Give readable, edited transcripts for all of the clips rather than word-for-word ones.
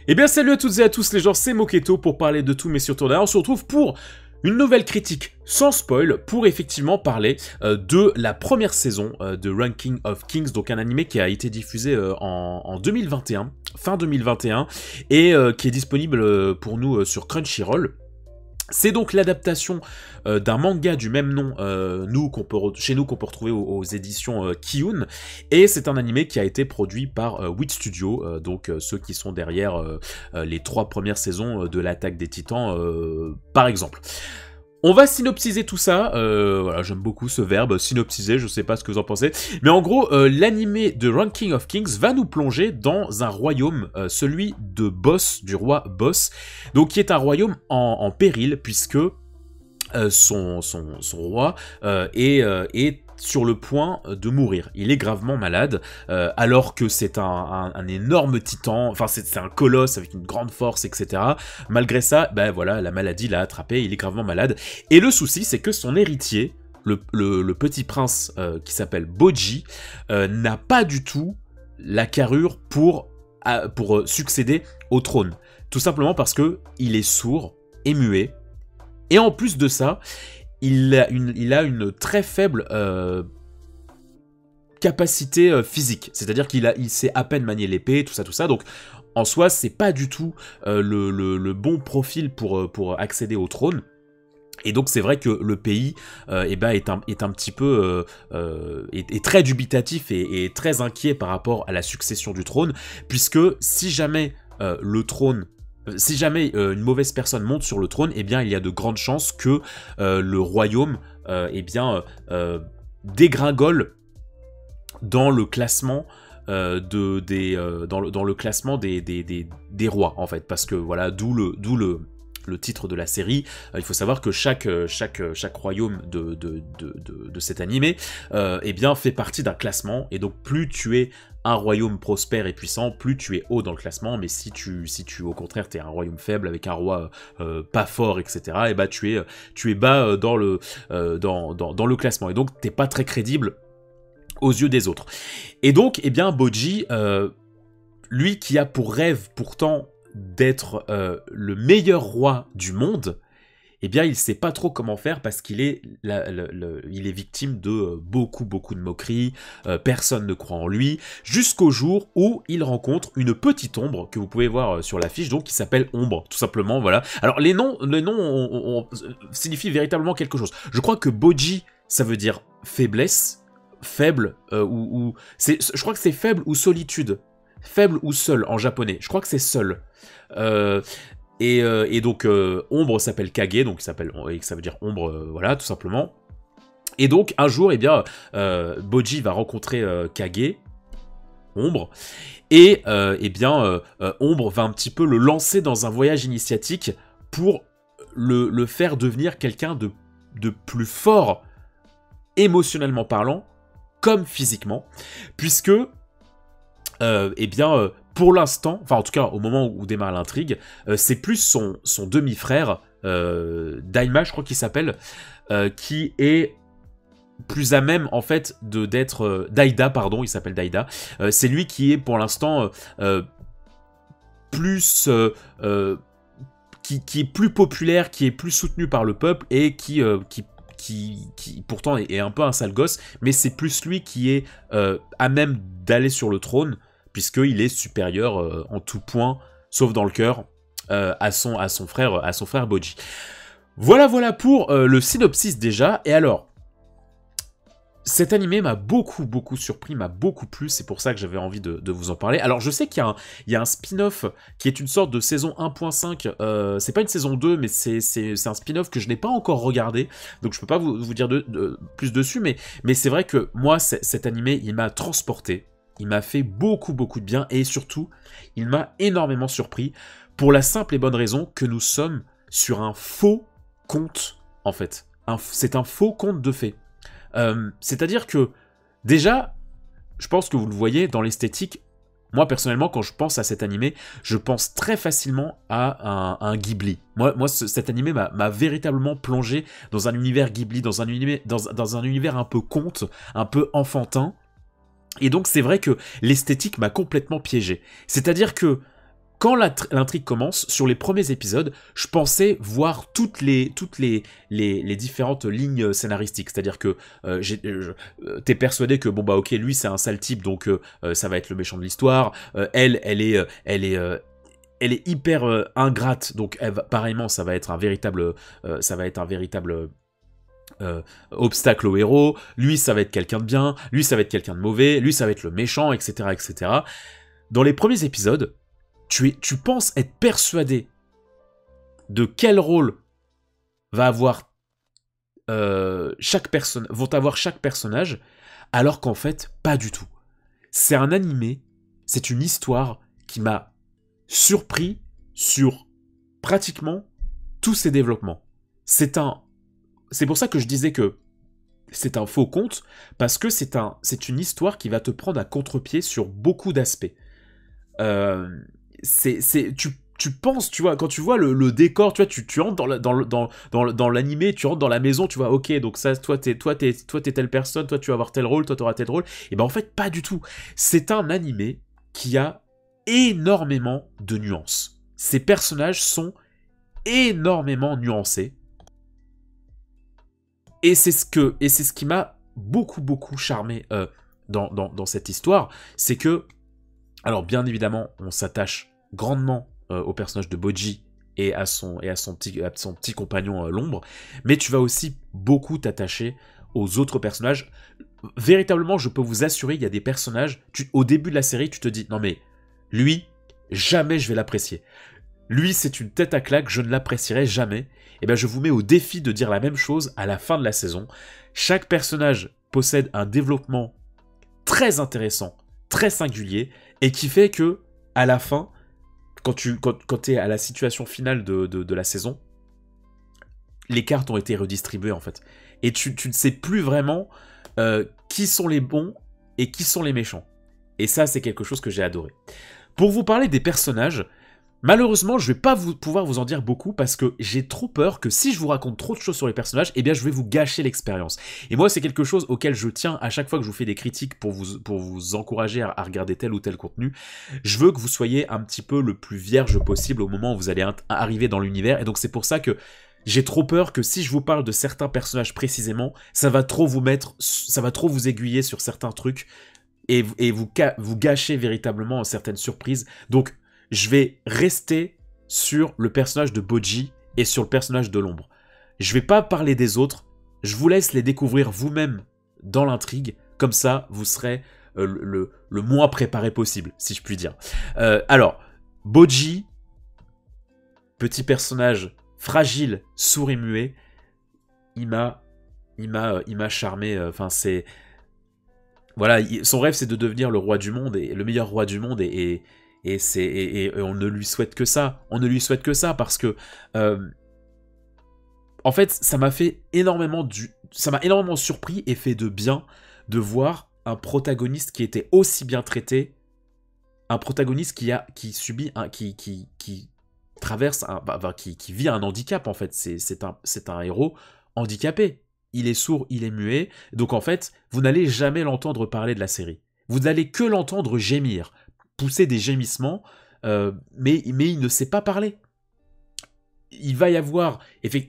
Eh bien salut à toutes et à tous les gens, c'est Moketo pour parler de tout mais surtout d'ailleurs on se retrouve pour une nouvelle critique sans spoil pour effectivement parler de la première saison de Ranking of Kings, donc un animé qui a été diffusé en 2021, fin 2021, et qui est disponible pour nous sur Crunchyroll. C'est donc l'adaptation d'un manga du même nom chez nous qu'on peut retrouver aux éditions Kiyun, et c'est un animé qui a été produit par Wit Studio, donc ceux qui sont derrière les 3 premières saisons de l'Attaque des Titans par exemple. On va synopsiser tout ça, voilà, j'aime beaucoup ce verbe, synopsiser, je sais pas ce que vous en pensez, mais en gros, l'animé de Ranking of Kings va nous plonger dans un royaume, celui de Boss, du roi Boss, donc qui est un royaume en péril, puisque son roi est sur le point de mourir. Il est gravement malade, alors que c'est un énorme titan, enfin c'est un colosse avec une grande force, etc. Malgré ça, ben voilà, la maladie l'a attrapé, il est gravement malade. Et le souci, c'est que son héritier, le petit prince qui s'appelle Bojji, n'a pas du tout la carrure pour succéder au trône. Tout simplement parce que il est sourd et muet. Et en plus de ça, il a une très faible capacité physique. C'est-à-dire qu'il sait à peine manier l'épée, tout ça. Donc, en soi, c'est pas du tout le bon profil pour accéder au trône. Et donc c'est vrai que le pays est un petit peu est très dubitatif et très inquiet par rapport à la succession du trône, puisque si jamais si jamais une mauvaise personne monte sur le trône, eh bien il y a de grandes chances que le royaume dégringole dans le classement dans le classement des rois en fait, parce que voilà, d'où le titre de la série. Il faut savoir que chaque royaume de cet animé eh bien fait partie d'un classement, et donc plus tu es un royaume prospère et puissant, plus tu es haut dans le classement, mais si tu au contraire t'es un royaume faible avec un roi pas fort, etc., et bah tu es bas dans le classement, et donc t'es pas très crédible aux yeux des autres. Et donc eh bien Bojji, lui qui a pour rêve pourtant d'être le meilleur roi du monde, eh bien il sait pas trop comment faire, parce qu'il est victime de beaucoup de moqueries, personne ne croit en lui, jusqu'au jour où il rencontre une petite ombre que vous pouvez voir sur l'affiche, donc qui s'appelle Ombre, tout simplement, voilà. Alors les noms signifient véritablement quelque chose. Je crois que Bojji, ça veut dire faiblesse, faible, je crois que c'est faible ou solitude. Faible ou seul en japonais, je crois que c'est seul. Et donc Ombre s'appelle Kage, donc ça veut dire ombre, voilà, tout simplement. Et donc un jour, eh bien, Bojji va rencontrer Kage, Ombre, et Ombre va un petit peu le lancer dans un voyage initiatique pour le faire devenir quelqu'un de plus fort, émotionnellement parlant, comme physiquement, puisque pour l'instant, enfin en tout cas au moment où démarre l'intrigue, c'est plus son demi-frère, Daima je crois qu'il s'appelle, qui est plus à même en fait d'être Daida, pardon, il s'appelle Daida. C'est lui qui est pour l'instant plus qui est plus populaire, qui est plus soutenu par le peuple, et qui pourtant est un peu un sale gosse, mais c'est plus lui qui est à même d'aller sur le trône, puisqu'il est supérieur en tout point, sauf dans le cœur, à son frère Bojji. Voilà pour le synopsis déjà. Et alors, cet animé m'a beaucoup surpris, m'a beaucoup plu, c'est pour ça que j'avais envie de vous en parler. Alors je sais qu'il y a un spin-off qui est une sorte de saison 1.5, c'est pas une saison 2, mais c'est un spin-off que je n'ai pas encore regardé, donc je peux pas vous dire plus dessus, mais c'est vrai que moi, cet animé, il m'a transporté, il m'a fait beaucoup de bien, et surtout, il m'a énormément surpris, pour la simple et bonne raison que nous sommes sur un faux conte, en fait. C'est un faux conte de fées. C'est-à-dire que, déjà, je pense que vous le voyez dans l'esthétique, moi personnellement, quand je pense à cet animé, je pense très facilement à un Ghibli. Moi cet animé m'a véritablement plongé dans un univers Ghibli, dans un univers un peu conte, un peu enfantin. Et donc c'est vrai que l'esthétique m'a complètement piégé. C'est-à-dire que quand l'intrigue commence, sur les premiers épisodes, je pensais voir toutes les différentes lignes scénaristiques. C'est-à-dire que t'es persuadé que, bon bah ok, lui c'est un sale type, donc ça va être le méchant de l'histoire. Elle est hyper ingrate, donc pareillement ça va être un véritable... obstacle au héros, lui ça va être quelqu'un de bien, lui ça va être quelqu'un de mauvais, lui ça va être le méchant, etc. etc. Dans les premiers épisodes, tu penses être persuadé de quel rôle va avoir vont avoir chaque personnage, alors qu'en fait, pas du tout. C'est un animé, c'est une histoire qui m'a surpris sur pratiquement tous ses développements. C'est pour ça que je disais que c'est un faux conte, parce que c'est une histoire qui va te prendre à contre-pied sur beaucoup d'aspects. Tu penses, tu vois, quand tu vois le décor, tu vois, tu rentres dans l'animé, tu rentres dans la maison, tu vois, ok, donc ça, toi t'es telle personne, toi tu vas avoir tel rôle, toi t'auras tel rôle, et ben en fait pas du tout. C'est un animé qui a énormément de nuances. Ces personnages sont énormément nuancés, et c'est ce qui m'a beaucoup charmé dans cette histoire, c'est que, alors bien évidemment, on s'attache grandement au personnage de Bojji et à son petit compagnon l'ombre, mais tu vas aussi beaucoup t'attacher aux autres personnages. Véritablement, je peux vous assurer, il y a des personnages, au début de la série, tu te dis, non mais, lui, jamais je vais l'apprécier. Lui, c'est une tête à claque, je ne l'apprécierai jamais. Et bien, je vous mets au défi de dire la même chose à la fin de la saison. Chaque personnage possède un développement très intéressant, très singulier, et qui fait que, à la fin, quand tu es à la situation finale de la saison, les cartes ont été redistribuées, en fait. Et tu ne sais plus vraiment qui sont les bons et qui sont les méchants. Et ça, c'est quelque chose que j'ai adoré. Pour vous parler des personnages, malheureusement, je vais pas pouvoir vous en dire beaucoup parce que j'ai trop peur que si je vous raconte trop de choses sur les personnages, eh bien je vais vous gâcher l'expérience. Et moi, c'est quelque chose auquel je tiens à chaque fois que je vous fais des critiques pour vous encourager à regarder tel ou tel contenu. Je veux que vous soyez un petit peu le plus vierge possible au moment où vous allez arriver dans l'univers. Et donc c'est pour ça que j'ai trop peur que si je vous parle de certains personnages précisément, ça va trop vous aiguiller sur certains trucs et vous gâcher véritablement certaines surprises. Donc je vais rester sur le personnage de Bojji et sur le personnage de l'ombre. Je vais pas parler des autres, je vous laisse les découvrir vous-même dans l'intrigue, comme ça vous serez le moins préparé possible, si je puis dire. Alors, Bojji, petit personnage fragile, sourd et muet, il m'a charmé, enfin c'est... Voilà, son rêve c'est de devenir le roi du monde, et le meilleur roi du monde, et on ne lui souhaite que ça. On ne lui souhaite que ça parce que, en fait, ça m'a énormément surpris et fait de bien de voir un protagoniste qui était aussi bien traité, un protagoniste qui vit un handicap en fait. C'est un héros handicapé. Il est sourd, il est muet. Donc en fait, vous n'allez jamais l'entendre parler de la série. Vous n'allez que l'entendre gémir, pousser des gémissements, mais il ne sait pas parler. Il va y avoir...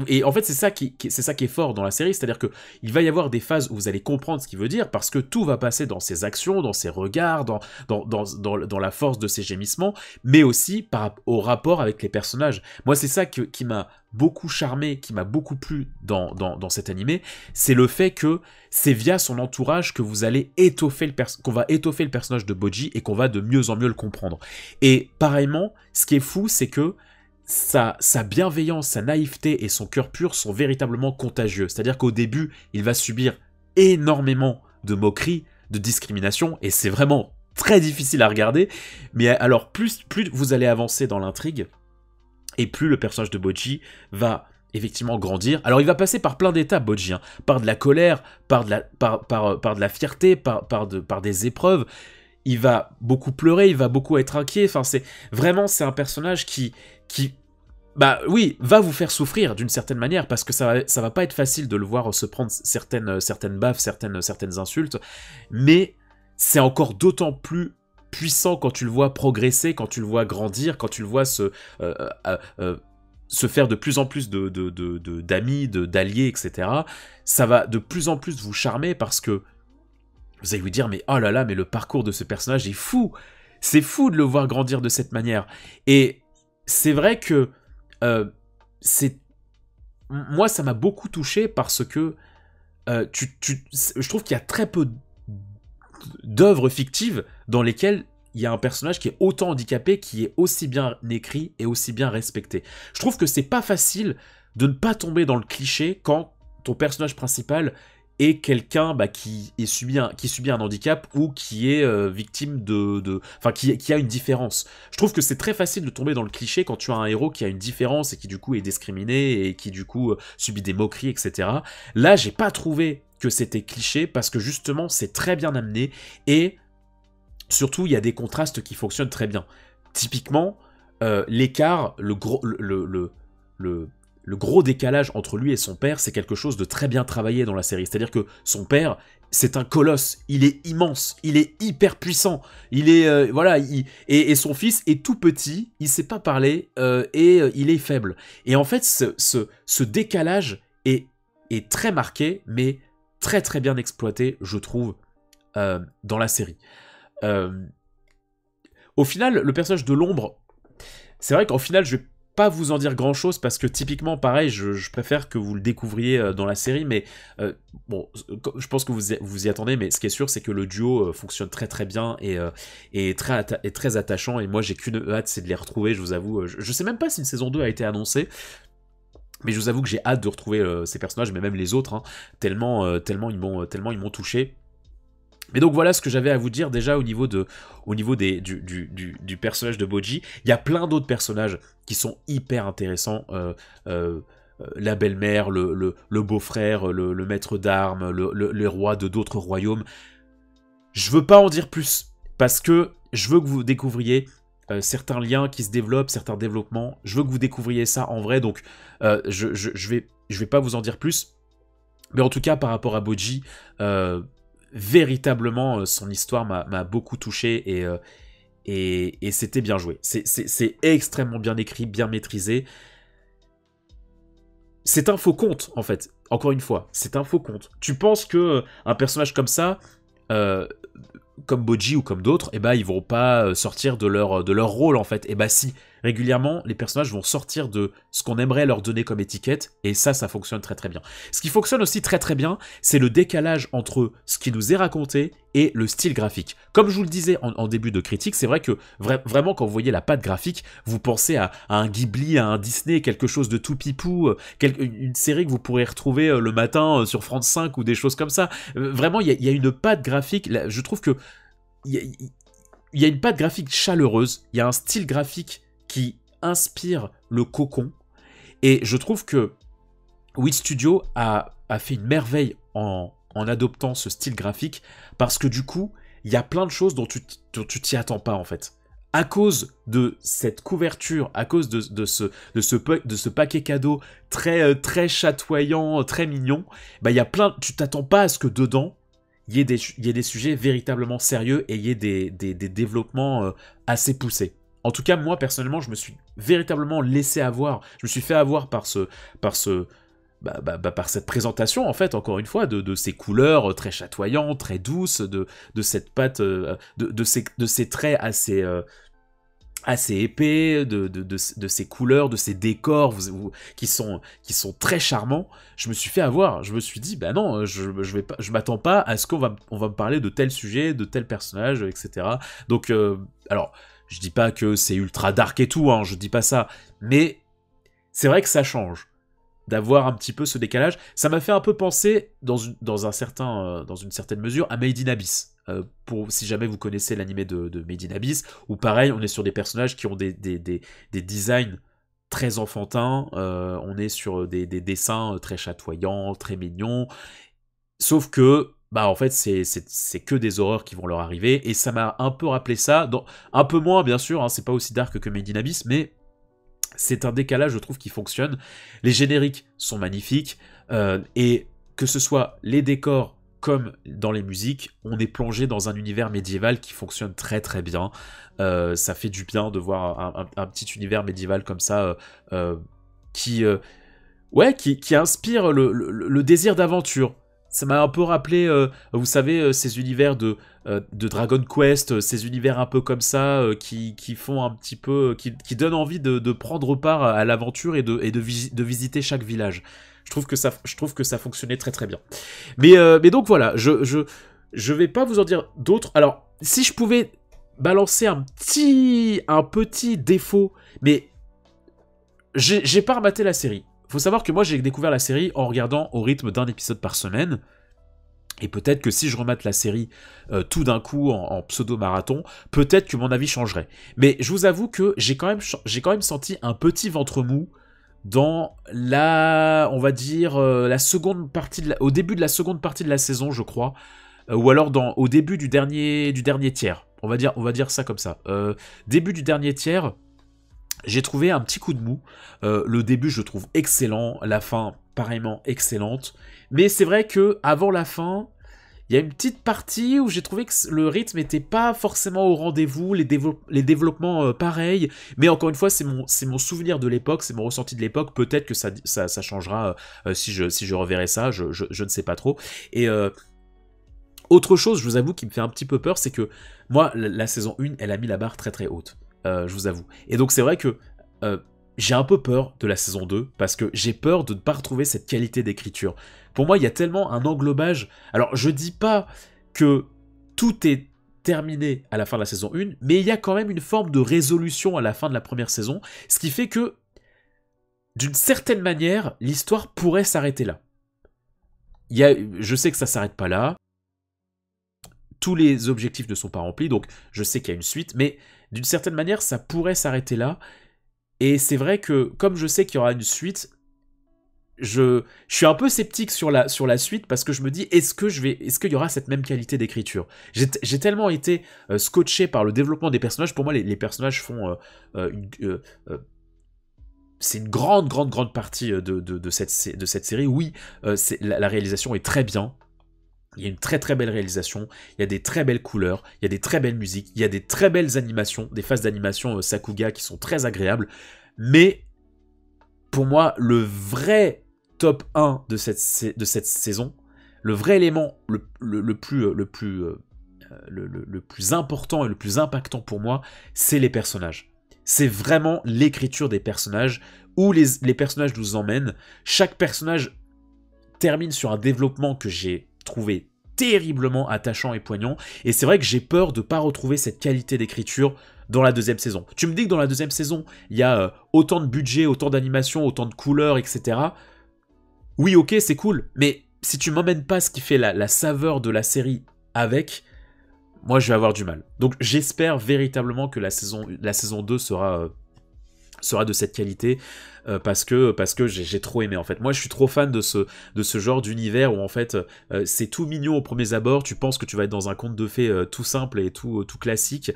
Et en fait, c'est ça qui est fort dans la série, c'est-à-dire qu'il va y avoir des phases où vous allez comprendre ce qu'il veut dire, parce que tout va passer dans ses actions, dans ses regards, dans la force de ses gémissements, mais aussi au rapport avec les personnages. Moi, c'est ça qui m'a beaucoup charmé, qui m'a beaucoup plu dans cet animé, c'est le fait que c'est via son entourage que vous allez qu'on va étoffer le personnage de Bojji et qu'on va de mieux en mieux le comprendre. Et pareillement, ce qui est fou, c'est que sa bienveillance, sa naïveté et son cœur pur sont véritablement contagieux. C'est-à-dire qu'au début, il va subir énormément de moqueries, de discrimination, et c'est vraiment très difficile à regarder. Mais alors, plus vous allez avancer dans l'intrigue, et plus le personnage de Bojji va effectivement grandir. Alors il va passer par plein d'étapes, Bojji, hein, par de la colère, par de la fierté, par des épreuves. Il va beaucoup pleurer, il va beaucoup être inquiet. Enfin, c'est un personnage qui bah oui, va vous faire souffrir d'une certaine manière, parce que ça va pas être facile de le voir se prendre certaines baffes, certaines insultes, mais c'est encore d'autant plus puissant quand tu le vois progresser, quand tu le vois grandir, quand tu le vois se faire de plus en plus d'amis, d'alliés, etc. Ça va de plus en plus vous charmer parce que vous allez vous dire, mais oh là là, mais le parcours de ce personnage est fou. C'est fou de le voir grandir de cette manière. Et c'est vrai que moi, ça m'a beaucoup touché parce que je trouve qu'il y a très peu d'œuvres fictives dans lesquelles il y a un personnage qui est autant handicapé, qui est aussi bien écrit et aussi bien respecté. Je trouve que c'est pas facile de ne pas tomber dans le cliché quand ton personnage principal est quelqu'un qui subit un handicap ou qui est victime enfin qui a une différence. Je trouve que c'est très facile de tomber dans le cliché quand tu as un héros qui a une différence et qui du coup est discriminé et qui du coup subit des moqueries, etc. Là, j'ai pas trouvé que c'était cliché parce que justement c'est très bien amené et surtout il y a des contrastes qui fonctionnent très bien. Typiquement, l'écart, le gros décalage entre lui et son père, c'est quelque chose de très bien travaillé dans la série. C'est-à-dire que son père, c'est un colosse, il est immense, il est hyper puissant, il est et son fils est tout petit, il sait pas parler et il est faible. Et en fait, ce décalage est très marqué, mais très très bien exploité, je trouve, dans la série. Au final, le personnage de l'ombre, c'est vrai qu'en final, je vais pas vous en dire grand chose parce que typiquement pareil je préfère que vous le découvriez dans la série mais bon je pense que vous y attendez mais ce qui est sûr c'est que le duo fonctionne très très bien et très attachant et moi j'ai qu'une hâte c'est de les retrouver je vous avoue je sais même pas si une saison 2 a été annoncée mais je vous avoue que j'ai hâte de retrouver ces personnages mais même les autres hein, tellement ils m'ont touché. Mais donc voilà ce que j'avais à vous dire déjà au niveau du personnage de Bojji. Il y a plein d'autres personnages qui sont hyper intéressants. La belle-mère, le beau-frère, le maître d'armes, le roi de d'autres royaumes. Je veux pas en dire plus parce que je veux que vous découvriez certains liens qui se développent, certains développements. Je veux que vous découvriez ça en vrai. Donc je vais pas vous en dire plus. Mais en tout cas par rapport à Bojji... véritablement, son histoire m'a beaucoup touché et c'était bien joué. C'est extrêmement bien écrit, bien maîtrisé. C'est un faux conte, en fait. Encore une fois, c'est un faux conte. Tu penses que un personnage comme ça, comme Bojji ou comme d'autres, eh ben, ils vont pas sortir de leur rôle, en fait. Eh ben si, régulièrement, les personnages vont sortir de ce qu'on aimerait leur donner comme étiquette, et ça fonctionne très très bien. Ce qui fonctionne aussi très très bien, c'est le décalage entre ce qui nous est raconté et le style graphique. Comme je vous le disais en début de critique, c'est vrai que vraiment quand vous voyez la patte graphique, vous pensez à un Ghibli, à un Disney, quelque chose de tout pipou, une série que vous pourrez retrouver le matin sur France 5 ou des choses comme ça. Vraiment, il y a une patte graphique, là, je trouve que il y a une patte graphique chaleureuse, il y a un style graphique qui inspire le cocon, et je trouve que Wit Studio a fait une merveille en adoptant ce style graphique, parce que du coup, il y a plein de choses dont tu t'y attends pas en fait. À cause de cette couverture, à cause de ce paquet cadeau très chatoyant, très mignon, bah tu t'attends pas à ce que dedans, il y ait des sujets véritablement sérieux et il y ait des développements assez poussés. En tout cas, moi, personnellement, je me suis véritablement laissé avoir. Je me suis fait avoir par cette présentation, en fait, encore une fois, de ces couleurs très chatoyantes, très douces, de cette pâte, de ces traits assez épais, de ces couleurs, de ces décors qui sont très charmants. Je me suis fait avoir. Je me suis dit, bah non, je m'attends pas à ce qu'on va me parler de tel sujet, de tel personnage, etc. Donc, alors, je dis pas que c'est ultra dark et tout, hein, je dis pas ça, mais c'est vrai que ça change d'avoir un petit peu ce décalage. Ça m'a fait un peu penser, dans une certaine mesure, à Made in Abyss. Si jamais vous connaissez l'animé de Made in Abyss, où pareil, on est sur des personnages qui ont des designs très enfantins, on est sur des dessins très chatoyants, très mignons, sauf que, bah en fait, c'est que des horreurs qui vont leur arriver, et ça m'a un peu rappelé ça, un peu moins bien sûr, hein, c'est pas aussi dark que Made in Abyss, mais c'est un décalage, je trouve, qui fonctionne. Les génériques sont magnifiques, et que ce soit les décors comme dans les musiques, on est plongé dans un univers médiéval qui fonctionne très très bien. Ça fait du bien de voir un petit univers médiéval comme ça qui inspire le désir d'aventure. Ça m'a un peu rappelé, vous savez, ces univers de Dragon Quest, ces univers un peu comme ça, qui font un petit peu, qui donnent envie de prendre part à l'aventure et de visiter chaque village. Je trouve que ça fonctionnait très très bien. Mais donc voilà, je vais pas vous en dire d'autres. Alors, si je pouvais balancer un petit défaut, mais j'ai pas rematé la série. Faut savoir que moi j'ai découvert la série en regardant au rythme d'un épisode par semaine. Et peut-être que si je remate la série tout d'un coup en pseudo-marathon, peut-être que mon avis changerait. Mais je vous avoue que j'ai quand même senti un petit ventre mou dans on va dire, la seconde partie au début de la seconde partie de la saison, je crois, ou alors au début du dernier tiers. On va dire ça comme ça. Début du dernier tiers. J'ai trouvé un petit coup de mou. Le début, je le trouve excellent. La fin, pareillement excellente. Mais c'est vrai que avant la fin, il y a une petite partie où j'ai trouvé que le rythme n'était pas forcément au rendez-vous, les développements pareils. Mais encore une fois, c'est mon souvenir de l'époque, c'est mon ressenti de l'époque. Peut-être que ça changera si je reverrai ça, je ne sais pas trop. Et autre chose, je vous avoue, qui me fait un petit peu peur, c'est que moi, la saison 1, elle a mis la barre très très haute. Je vous avoue. Et donc c'est vrai que j'ai un peu peur de la saison 2, parce que j'ai peur de ne pas retrouver cette qualité d'écriture. Pour moi, il y a tellement un englobage. Alors, je dis pas que tout est terminé à la fin de la saison 1, mais il y a quand même une forme de résolution à la fin de la première saison, ce qui fait que, d'une certaine manière, l'histoire pourrait s'arrêter là. Je sais que ça s'arrête pas là, tous les objectifs ne sont pas remplis, donc je sais qu'il y a une suite, mais d'une certaine manière, ça pourrait s'arrêter là. Et c'est vrai que, comme je sais qu'il y aura une suite, je suis un peu sceptique sur la suite, parce que je me dis, est-ce qu'il y aura cette même qualité d'écriture ? J'ai tellement été scotché par le développement des personnages. Pour moi, les personnages font c'est une grande partie de cette série. Oui, la réalisation est très bien. Il y a une très très belle réalisation, il y a des très belles couleurs, il y a des très belles musiques, il y a des très belles animations, des phases d'animation Sakuga qui sont très agréables, mais pour moi, le vrai top 1 de cette saison, le vrai élément le plus important et le plus impactant pour moi, c'est les personnages. C'est vraiment l'écriture des personnages, où les personnages nous emmènent. Chaque personnage termine sur un développement que j'ai trouvé terriblement attachant et poignant, et c'est vrai que j'ai peur de ne pas retrouver cette qualité d'écriture dans la deuxième saison. Tu me dis que dans la deuxième saison, il y a autant de budget, autant d'animation, autant de couleurs, etc. Oui, ok, c'est cool, mais si tu m'emmènes pas ce qui fait la saveur de la série avec, moi je vais avoir du mal. Donc j'espère véritablement que la saison 2 sera de cette qualité, parce que j'ai trop aimé en fait. Moi je suis trop fan de ce genre d'univers où en fait c'est tout mignon au premier abord, tu penses que tu vas être dans un conte de fées tout simple et tout classique,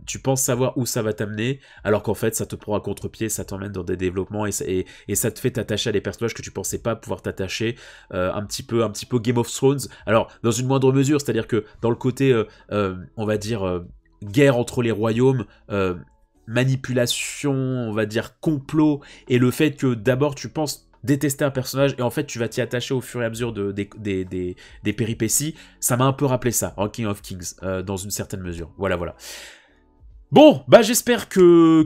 tu penses savoir où ça va t'amener, alors qu'en fait ça te prend à contre-pied, ça t'emmène dans des développements et ça te fait t'attacher à des personnages que tu pensais pas pouvoir t'attacher, un petit peu Game of Thrones, alors dans une moindre mesure, c'est-à-dire que dans le côté on va dire guerre entre les royaumes, manipulation, on va dire complot, et le fait que d'abord tu penses détester un personnage et en fait tu vas t'y attacher au fur et à mesure des péripéties, ça m'a un peu rappelé ça, Ranking of Kings, dans une certaine mesure. Voilà. Bon, bah j'espère que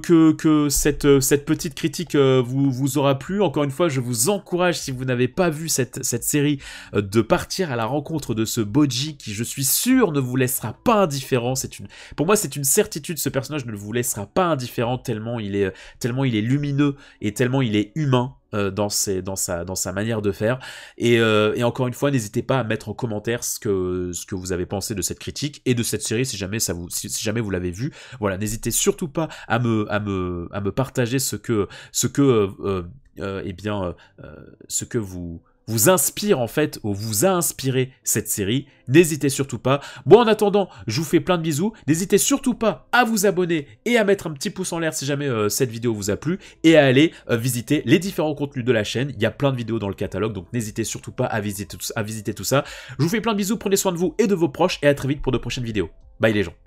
cette petite critique vous aura plu. Encore une fois, je vous encourage, si vous n'avez pas vu cette série, de partir à la rencontre de ce Bojji qui, je suis sûr, ne vous laissera pas indifférent. Pour moi, c'est une certitude, ce personnage ne vous laissera pas indifférent tellement il est lumineux et tellement il est humain. Dans sa manière de faire, et encore une fois, n'hésitez pas à mettre en commentaire ce que vous avez pensé de cette critique et de cette série, si jamais vous l'avez vu. Voilà, n'hésitez surtout pas à me partager ce que vous inspire en fait, ou vous a inspiré cette série, n'hésitez surtout pas. Bon, en attendant, je vous fais plein de bisous. N'hésitez surtout pas à vous abonner et à mettre un petit pouce en l'air si jamais cette vidéo vous a plu, et à aller visiter les différents contenus de la chaîne. Il y a plein de vidéos dans le catalogue, donc n'hésitez surtout pas à visiter tout ça. Je vous fais plein de bisous, prenez soin de vous et de vos proches, et à très vite pour de prochaines vidéos. Bye les gens.